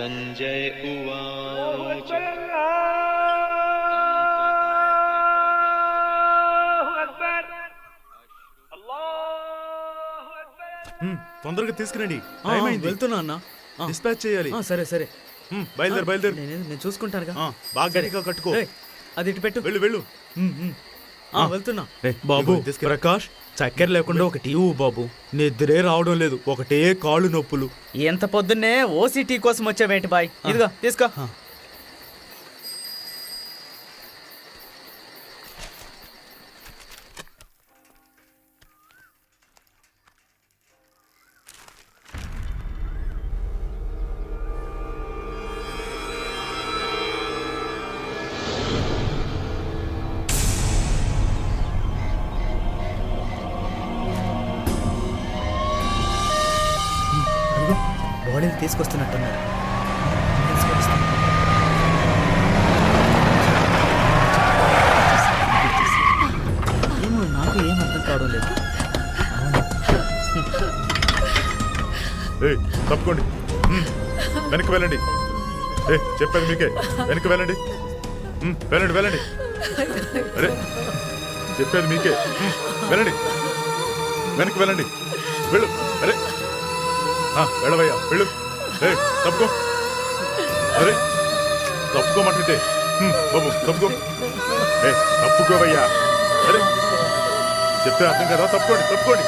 संजय उवाच తొందరగా తీసుకురండి. వెళ్తున్నా అన్న. డిస్పాచ్ చేయాలి. సరే సరే బయలుదేరు. నేను చూసుకుంటానుగా. బాగా గట్టిగా కట్టుకో. అది ఇటు పెట్టు. వెళ్ళు. వెళ్తున్నా. బాబు ప్రకాష్, చక్కెర లేకుండా ఒక టీ బాబు. నిద్రే రావడం లేదు, ఒకటే కాళ్ళు నొప్పులు. ఎంత పొద్దున్నే ఓసిటీ కోసం వచ్చావేంటి బాయ్? ఇదిగో తీసుకో. బాడీని తీసుకొస్తున్నట్టున్నారు. ఏమో నాకు ఏం అర్థం కావడం లేదు. తప్పుకోండి, వెనక్కి వెళ్ళండి. చెప్పేది మీకే, వెనక్కి వెళ్ళండి. వెళ్ళండి. అరే చెప్పేది మీకే, వెళ్ళండి. వెనక్కి వెళ్ళండి. వెళ్ళు. అరే వెళ్ళవయ్యా, వెళ్ళు. తప్పుకో. అరే తప్పుకోమంటుంటే బాబు తప్పుకో. తప్పుకోవయ్యా. అరే చెప్తే అర్థం కదా. తప్పుకోండి.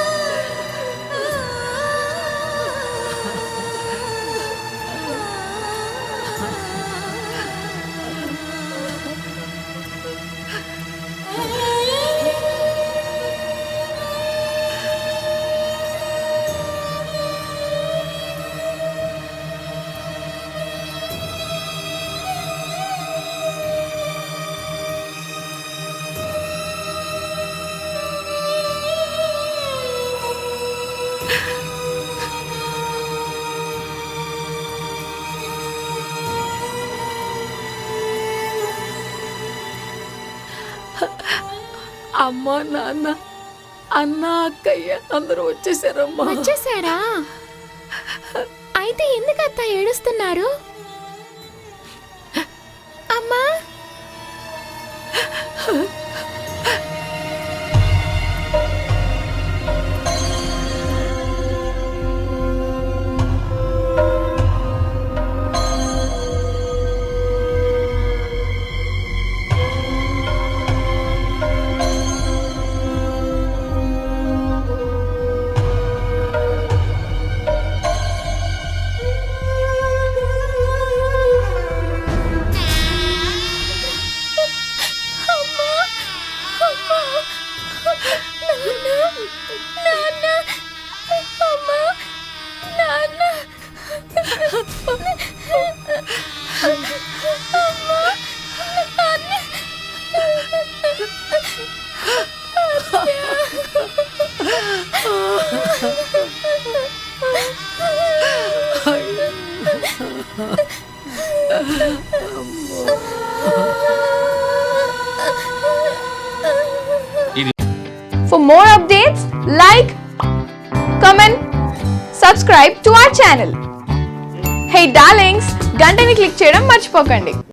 అమ్మా, నాన్న, అన్న, అక్కయ్య అందరూ వచ్చేసారమ్మా. వచ్చేసారా? అయితే ఎందుకు అత్త ఏడుస్తున్నారు? అమ్మా For more updates, like, comment, subscribe to our channel. Hey darlings, గంటని click చేయడం మర్చిపోకండి.